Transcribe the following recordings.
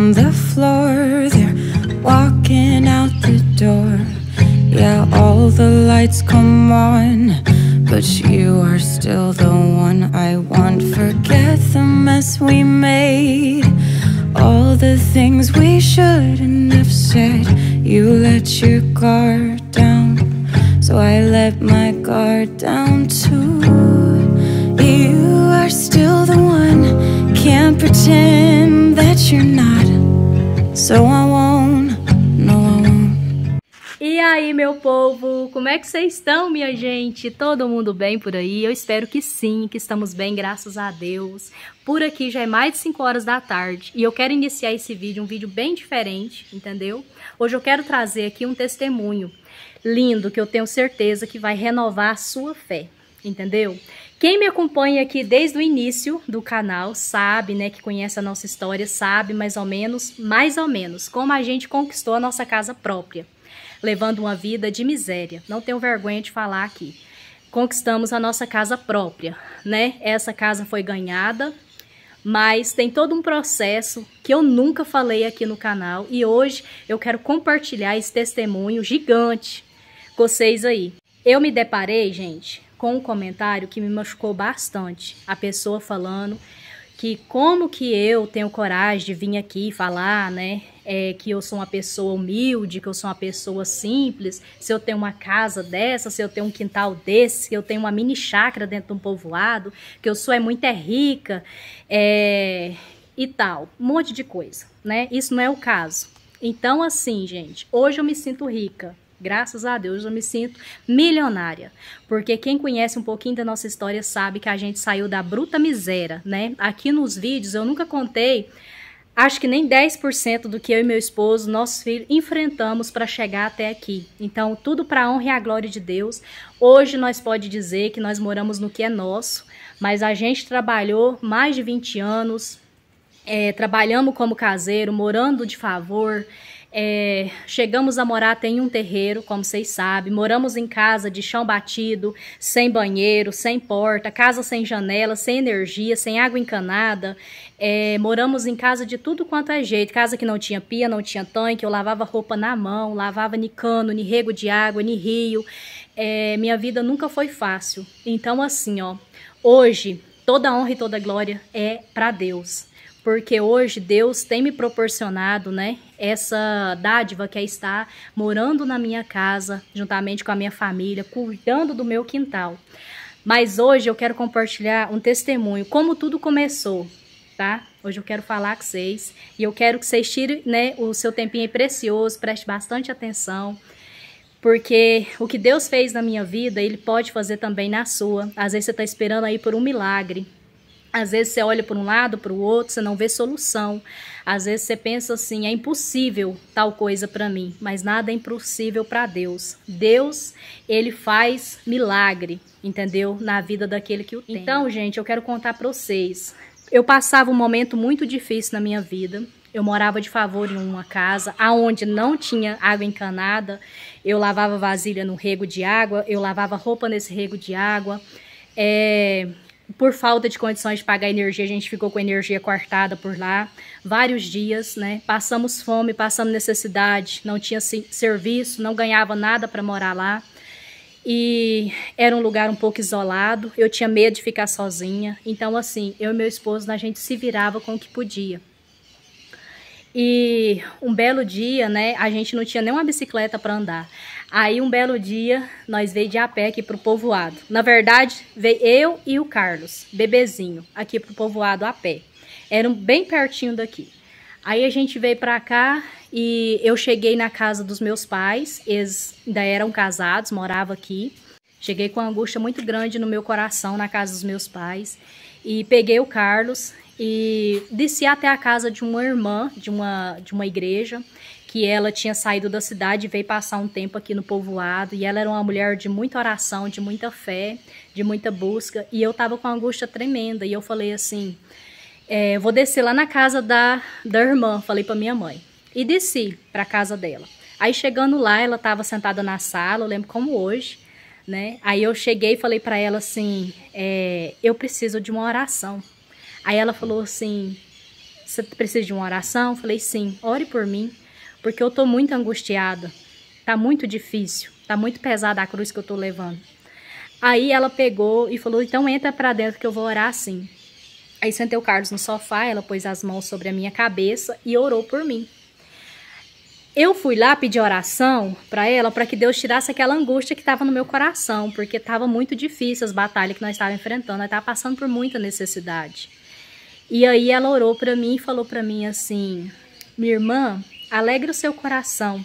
on the floor, they're walking out the door. Yeah, all the lights come on, but you are still the one I want. Forget the mess we made, all the things we shouldn't have said. You let your guard down, so I let my guard down too. You are still the one, can't pretend that you're not. So I won't, no I won't. E aí, meu povo, como é que vocês estão, minha gente? Todo mundo bem por aí? Eu espero que sim, que estamos bem, graças a Deus. Por aqui já é mais de 5 horas da tarde e eu quero iniciar esse vídeo, um vídeo bem diferente, entendeu? Hoje eu quero trazer aqui um testemunho lindo que eu tenho certeza que vai renovar a sua fé, entendeu? Quem me acompanha aqui desde o início do canal sabe, né, que conhece a nossa história, sabe mais ou menos, como a gente conquistou a nossa casa própria, levando uma vida de miséria. Não tenho vergonha de falar aqui. Conquistamos a nossa casa própria, né? Essa casa foi ganhada, mas tem todo um processo que eu nunca falei aqui no canal e hoje eu quero compartilhar esse testemunho gigante com vocês aí. Eu me deparei, gente, com um comentário que me machucou bastante. A pessoa falando que como que eu tenho coragem de vir aqui falar, né, que eu sou uma pessoa humilde, que eu sou uma pessoa simples, se eu tenho uma casa dessa, se eu tenho um quintal desse, se eu tenho uma mini chácara dentro de um povoado, que eu sou muito rica, e tal, um monte de coisa, né? Isso não é o caso. Então, assim, gente, hoje eu me sinto rica. Graças a Deus eu me sinto milionária, porque quem conhece um pouquinho da nossa história sabe que a gente saiu da bruta miséria, né? Aqui nos vídeos eu nunca contei, acho que nem 10% do que eu e meu esposo, nossos filhos, enfrentamos para chegar até aqui. Então, tudo para a honra e a glória de Deus. Hoje nós pode dizer que nós moramos no que é nosso, mas a gente trabalhou mais de 20 anos, trabalhamos como caseiro, morando de favor. Chegamos a morar até em um terreiro, como vocês sabem, moramos em casa de chão batido, sem banheiro, sem porta, casa sem janela, sem energia, sem água encanada, moramos em casa de tudo quanto é jeito, casa que não tinha pia, não tinha tanque, eu lavava roupa na mão, lavava ni cano, ni rego de água, ni rio, minha vida nunca foi fácil. Então assim, ó, hoje toda a honra e toda a glória é para Deus. Porque hoje Deus tem me proporcionado, né, essa dádiva que é estar morando na minha casa, juntamente com a minha família, cuidando do meu quintal. Mas hoje eu quero compartilhar um testemunho, como tudo começou, tá? Hoje eu quero falar com vocês e eu quero que vocês tirem, né, o seu tempinho aí precioso, preste bastante atenção. Porque o que Deus fez na minha vida, Ele pode fazer também na sua. Às vezes você está esperando aí por um milagre. Às vezes você olha para um lado, para o outro, você não vê solução. Às vezes você pensa assim, é impossível tal coisa para mim, mas nada é impossível para Deus. Deus, Ele faz milagre, entendeu? Na vida daquele que o tem. Então, gente, eu quero contar para vocês. Eu passava um momento muito difícil na minha vida. Eu morava de favor em uma casa onde não tinha água encanada. Eu lavava vasilha no rego de água, eu lavava roupa nesse rego de água. Por falta de condições de pagar energia, a gente ficou com energia cortada por lá, vários dias, né? Passamos fome, passamos necessidade, não tinha serviço, não ganhava nada para morar lá. E era um lugar um pouco isolado, eu tinha medo de ficar sozinha. Então, assim, eu e meu esposo, a gente se virava com o que podia. E um belo dia, né, a gente não tinha nem uma bicicleta para andar. Aí um belo dia, nós veio de a pé aqui pro povoado. Na verdade, veio eu e o Carlos, bebezinho, aqui pro povoado a pé. Era bem pertinho daqui. Aí a gente veio pra cá e eu cheguei na casa dos meus pais. Eles ainda eram casados, moravam aqui. Cheguei com uma angústia muito grande no meu coração na casa dos meus pais. E peguei o Carlos e desci até a casa de uma irmã de uma igreja, que ela tinha saído da cidade e veio passar um tempo aqui no povoado, e ela era uma mulher de muita oração, de muita fé, de muita busca, e eu tava com uma angústia tremenda, e eu falei assim, vou descer lá na casa da irmã, falei pra minha mãe, e desci pra casa dela. Aí chegando lá, ela tava sentada na sala, eu lembro como hoje, né? Aí eu cheguei e falei pra ela assim, eu preciso de uma oração. Aí ela falou assim, você precisa de uma oração? Eu falei, sim, ore por mim, porque eu tô muito angustiada. Tá muito difícil, tá muito pesada a cruz que eu tô levando. Aí ela pegou e falou, então entra pra dentro que eu vou orar sim. Aí sentei o Carlos no sofá, ela pôs as mãos sobre a minha cabeça e orou por mim. Eu fui lá pedir oração para ela, para que Deus tirasse aquela angústia que estava no meu coração, porque estava muito difícil as batalhas que nós estávamos enfrentando, nós estávamos passando por muita necessidade. E aí ela orou para mim e falou para mim assim, minha irmã, alegre o seu coração.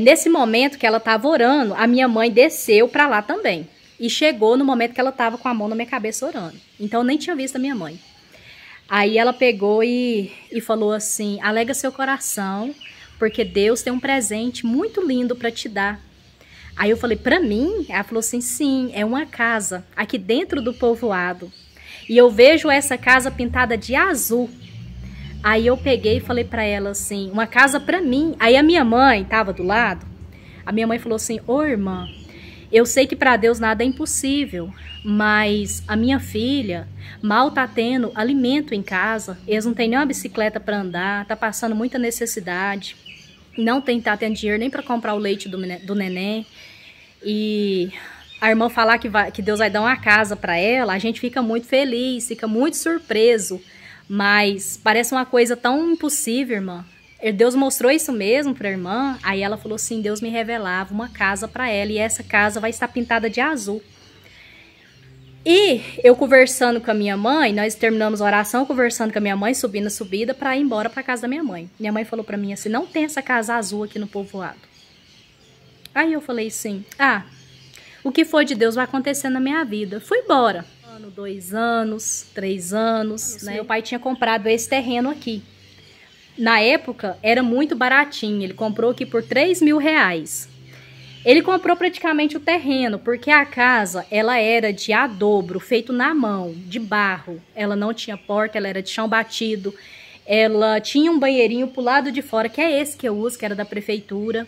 Nesse momento que ela estava orando, a minha mãe desceu para lá também. E chegou no momento que ela estava com a mão na minha cabeça orando. Então eu nem tinha visto a minha mãe. Aí ela pegou e falou assim, alega seu coração, porque Deus tem um presente muito lindo para te dar. Aí eu falei, para mim? Ela falou assim, sim, é uma casa aqui dentro do povoado. E eu vejo essa casa pintada de azul. Aí eu peguei e falei para ela assim, uma casa para mim. Aí a minha mãe estava do lado, a minha mãe falou assim, ô irmã, eu sei que para Deus nada é impossível, mas a minha filha mal tá tendo alimento em casa, eles não têm nem uma bicicleta para andar, tá passando muita necessidade, não tá tendo dinheiro nem para comprar o leite do neném. E a irmã falar que Deus vai dar uma casa para ela, a gente fica muito feliz, fica muito surpreso, mas parece uma coisa tão impossível, irmã. Deus mostrou isso mesmo para a irmã, aí ela falou assim, Deus me revelava uma casa para ela e essa casa vai estar pintada de azul. E eu conversando com a minha mãe, nós terminamos a oração conversando com a minha mãe, subindo a subida para ir embora para casa da minha mãe. Minha mãe falou para mim assim, não tem essa casa azul aqui no povoado. Aí eu falei assim, o que for de Deus vai acontecer na minha vida. Fui embora. 2 anos, 3 anos, né? Meu pai tinha comprado esse terreno aqui. Na época, era muito baratinho. Ele comprou aqui por 3 mil reais. Ele comprou praticamente o terreno, porque a casa, ela era de adobro, feito na mão, de barro. Ela não tinha porta, ela era de chão batido. Ela tinha um banheirinho pro lado de fora, que é esse que eu uso, que era da prefeitura.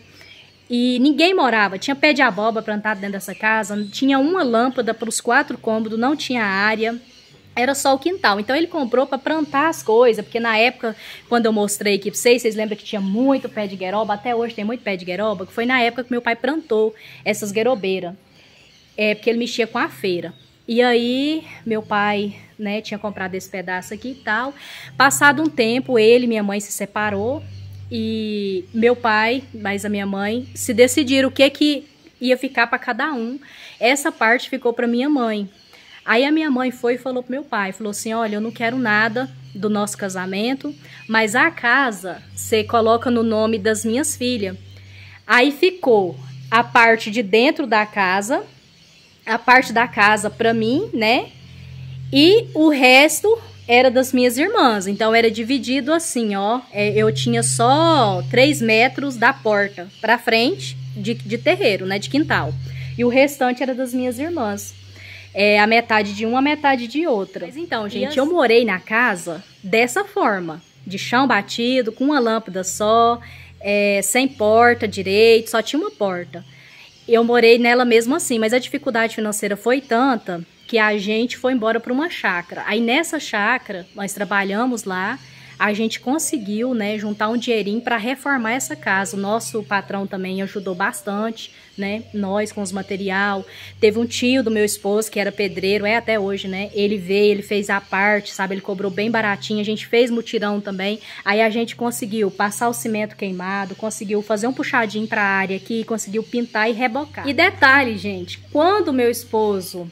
E ninguém morava, tinha pé de abóbora plantado dentro dessa casa, tinha uma lâmpada para os 4 cômodos, não tinha área, era só o quintal. Então ele comprou para plantar as coisas, porque na época, quando eu mostrei aqui para vocês lembram que tinha muito pé de gueroba, até hoje tem muito pé de gueroba, que foi na época que meu pai plantou essas guerobeiras, porque ele mexia com a feira. E aí, meu pai, né, tinha comprado esse pedaço aqui e tal. Passado um tempo, ele e minha mãe se separou. E meu pai, mais a minha mãe, se decidiram o que ia ficar para cada um. Essa parte ficou para minha mãe. Aí a minha mãe foi e falou pro meu pai, falou assim, olha, eu não quero nada do nosso casamento, mas a casa você coloca no nome das minhas filhas. Aí ficou a parte de dentro da casa, a parte da casa para mim, né? E o resto era das minhas irmãs, então era dividido assim, ó, eu tinha só 3 metros da porta pra frente de terreiro, né, de quintal, e o restante era das minhas irmãs, a metade de uma, a metade de outra. Mas então, gente, eu morei na casa dessa forma, de chão batido, com uma lâmpada só, sem porta direito, só tinha uma porta. Eu morei nela mesmo assim, mas a dificuldade financeira foi tanta que a gente foi embora para uma chácara. Aí nessa chácara, nós trabalhamos lá, a gente conseguiu, né, juntar um dinheirinho para reformar essa casa. O nosso patrão também ajudou bastante, né, nós com os material. Teve um tio do meu esposo que era pedreiro, até hoje, né, ele veio, ele fez a parte, sabe, ele cobrou bem baratinho, a gente fez mutirão também. Aí a gente conseguiu passar o cimento queimado, conseguiu fazer um puxadinho para a área aqui, conseguiu pintar e rebocar. E detalhe, gente, quando o meu esposo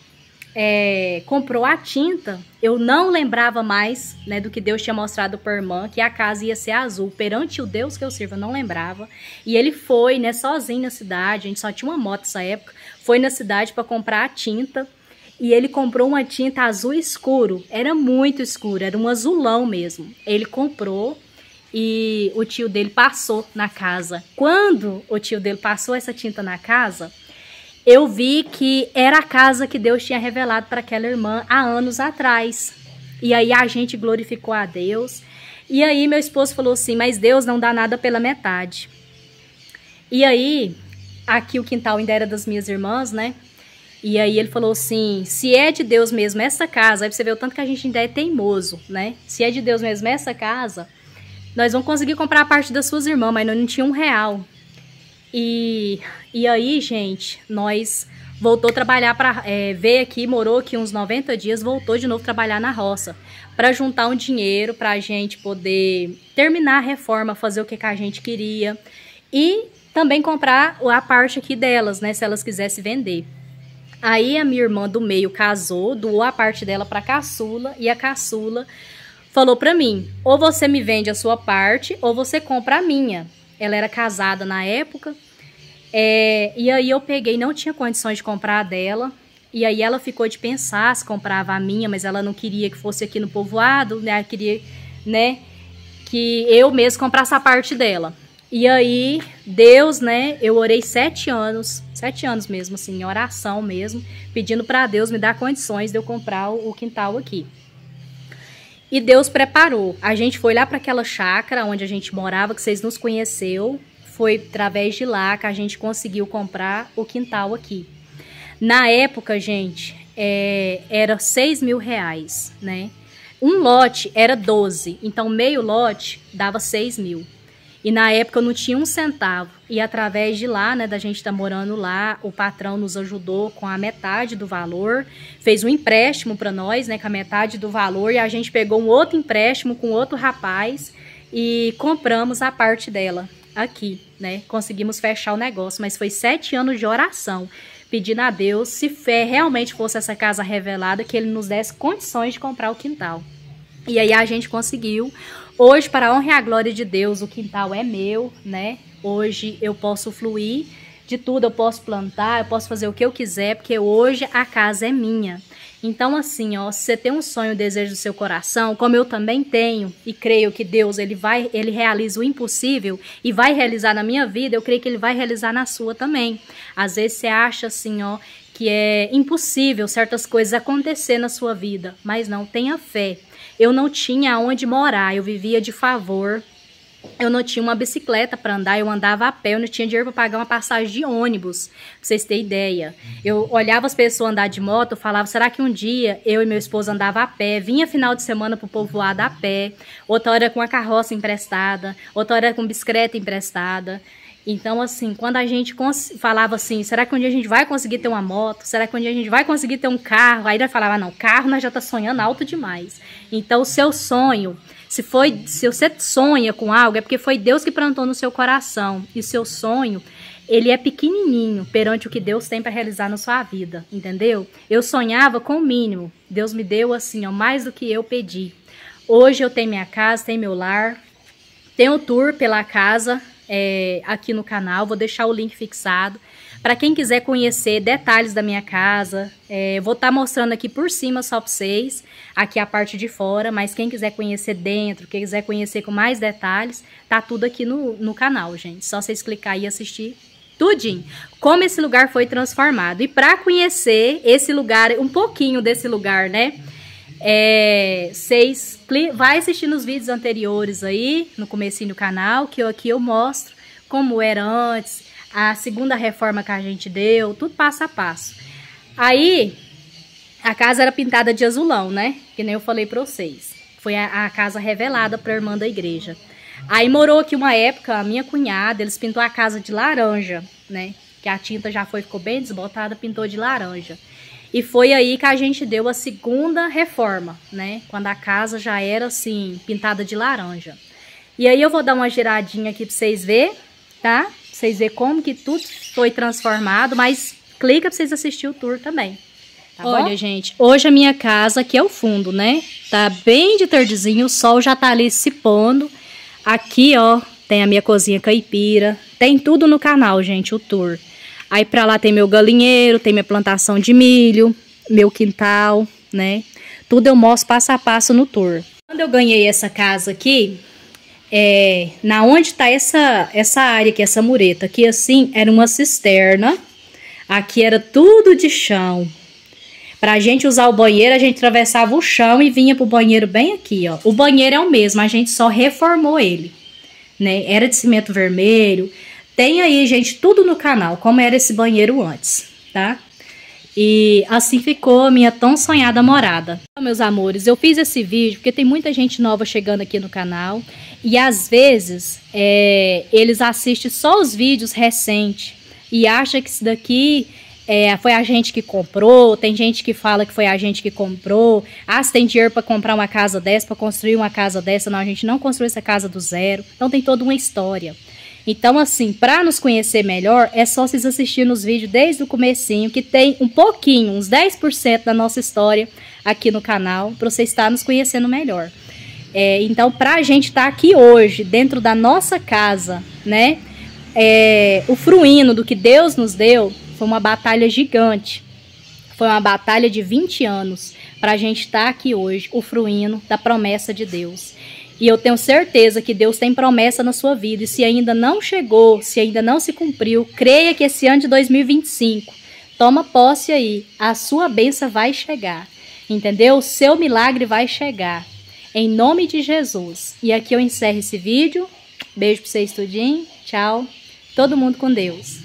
comprou a tinta, eu não lembrava mais, né, do que Deus tinha mostrado para a irmã, que a casa ia ser azul, perante o Deus que eu sirvo, eu não lembrava. E ele foi, né, sozinho na cidade, a gente só tinha uma moto nessa época, foi na cidade para comprar a tinta, e ele comprou uma tinta azul escuro, era muito escuro, era um azulão mesmo. Ele comprou e o tio dele passou na casa. Quando o tio dele passou essa tinta na casa, eu vi que era a casa que Deus tinha revelado para aquela irmã há anos atrás. E aí a gente glorificou a Deus. E aí meu esposo falou assim, mas Deus não dá nada pela metade. E aí, aqui o quintal ainda era das minhas irmãs, né? E aí ele falou assim, se é de Deus mesmo essa casa, aí você vê o tanto que a gente ainda é teimoso, né? Se é de Deus mesmo essa casa, nós vamos conseguir comprar a parte das suas irmãs, mas nós não tinha R$1. E aí, gente, nós voltou a trabalhar veio aqui, morou aqui uns 90 dias, voltou de novo trabalhar na roça, para juntar um dinheiro para a gente poder terminar a reforma, fazer o que a gente queria e também comprar a parte aqui delas, né, se elas quisessem vender. Aí a minha irmã do meio casou, doou a parte dela para a caçula, e a caçula falou para mim, ou você me vende a sua parte, ou você compra a minha. Ela era casada na época, e aí eu peguei, não tinha condições de comprar a dela, e aí ela ficou de pensar se comprava a minha, mas ela não queria que fosse aqui no povoado, né, ela queria, né, que eu mesmo comprasse a parte dela. E aí, Deus, né, eu orei 7 anos mesmo, assim, em oração mesmo, pedindo para Deus me dar condições de eu comprar o quintal aqui. E Deus preparou. A gente foi lá para aquela chácara onde a gente morava, que vocês nos conheceu. Foi através de lá que a gente conseguiu comprar o quintal aqui. Na época, gente, era R$6.000, né? Um lote era 12, então meio lote dava 6.000. E na época eu não tinha um centavo. E através de lá, né, da gente estar morando lá, o patrão nos ajudou com a metade do valor. Fez um empréstimo para nós, né, com a metade do valor. E a gente pegou um outro empréstimo com outro rapaz e compramos a parte dela aqui, né. Conseguimos fechar o negócio, mas foi 7 anos de oração, pedindo a Deus, se realmente fosse essa casa revelada, que ele nos desse condições de comprar o quintal. E aí a gente conseguiu. Hoje, para a honra e a glória de Deus, o quintal é meu, né? Hoje eu posso fluir de tudo, eu posso plantar, eu posso fazer o que eu quiser, porque hoje a casa é minha. Então, assim, ó, se você tem um sonho, um desejo do seu coração, como eu também tenho, e creio que Deus, ele realiza o impossível e vai realizar na minha vida, eu creio que ele vai realizar na sua também. Às vezes você acha assim, ó, que é impossível certas coisas acontecer na sua vida, mas não, tenha fé. Eu não tinha onde morar, eu vivia de favor, eu não tinha uma bicicleta para andar, eu andava a pé, eu não tinha dinheiro para pagar uma passagem de ônibus, pra vocês terem ideia. Eu olhava as pessoas andar de moto, eu falava, será que um dia eu e meu esposo andava a pé, vinha final de semana pro povoado a pé, outra hora com a carroça emprestada, outra hora com bicicleta emprestada. Então, assim, quando a gente falava assim, será que um dia a gente vai conseguir ter uma moto? Será que um dia a gente vai conseguir ter um carro? Aí nós falava, não, carro nós já tá sonhando alto demais. Então, o seu sonho, se você sonha com algo, é porque foi Deus que plantou no seu coração. E o seu sonho, ele é pequenininho perante o que Deus tem para realizar na sua vida, entendeu? Eu sonhava com o mínimo. Deus me deu, assim, ó, mais do que eu pedi. Hoje eu tenho minha casa, tenho meu lar, tenho tour pela casa, aqui no canal, vou deixar o link fixado para quem quiser conhecer detalhes da minha casa. Vou estar mostrando aqui por cima só para vocês, aqui a parte de fora, mas quem quiser conhecer dentro, quem quiser conhecer com mais detalhes, tá tudo aqui no canal, gente, só vocês clicar e assistir tudinho, como esse lugar foi transformado. E para conhecer esse lugar, um pouquinho desse lugar, né, vocês vai assistir nos vídeos anteriores aí, no comecinho do canal, que aqui eu mostro como era antes, a segunda reforma que a gente deu, tudo passo a passo. Aí, a casa era pintada de azulão, né, que nem eu falei pra vocês. Foi a casa revelada pra irmã da igreja. Aí morou aqui uma época, a minha cunhada, eles pintou a casa de laranja, né, que a tinta já ficou bem desbotada, pintou de laranja. E foi aí que a gente deu a segunda reforma, né? Quando a casa já era, assim, pintada de laranja. E aí eu vou dar uma giradinha aqui pra vocês verem, tá? Pra vocês verem como que tudo foi transformado, mas clica pra vocês assistirem o tour também. Tá Olha, bom? Gente, hoje a minha casa aqui é o fundo, né? Tá bem de tardezinho, o sol já tá ali se pondo. Aqui, ó, tem a minha cozinha caipira. Tem tudo no canal, gente, o tour. Aí pra lá tem meu galinheiro, tem minha plantação de milho, meu quintal, né? Tudo eu mostro passo a passo no tour. Quando eu ganhei essa casa aqui, na onde tá essa área aqui, essa mureta, aqui assim, era uma cisterna. Aqui era tudo de chão. Pra gente usar o banheiro, a gente atravessava o chão e vinha pro banheiro bem aqui, ó. O banheiro é o mesmo, a gente só reformou ele, né? Era de cimento vermelho. Tem aí, gente, tudo no canal, como era esse banheiro antes, tá? E assim ficou a minha tão sonhada morada. Então, meus amores, eu fiz esse vídeo porque tem muita gente nova chegando aqui no canal. E às vezes, eles assistem só os vídeos recentes. E acham que isso daqui foi a gente que comprou. Tem gente que fala que foi a gente que comprou. Ah, se tem dinheiro para comprar uma casa dessa, para construir uma casa dessa. Não, a gente não construiu essa casa do zero. Então tem toda uma história. Então, assim, para nos conhecer melhor, é só vocês assistirem os vídeos desde o comecinho, que tem um pouquinho, uns 10% da nossa história aqui no canal, para você estar nos conhecendo melhor. Então, para a gente estar aqui hoje, dentro da nossa casa, né, o fruíno do que Deus nos deu, foi uma batalha gigante. Foi uma batalha de 20 anos para a gente estar aqui hoje, o fruíno da promessa de Deus. E eu tenho certeza que Deus tem promessa na sua vida. E se ainda não chegou, se ainda não se cumpriu, creia que esse ano de 2025, toma posse aí. A sua bênção vai chegar. Entendeu? O seu milagre vai chegar. Em nome de Jesus. E aqui eu encerro esse vídeo. Beijo pra vocês tudinho. Tchau. Todo mundo com Deus.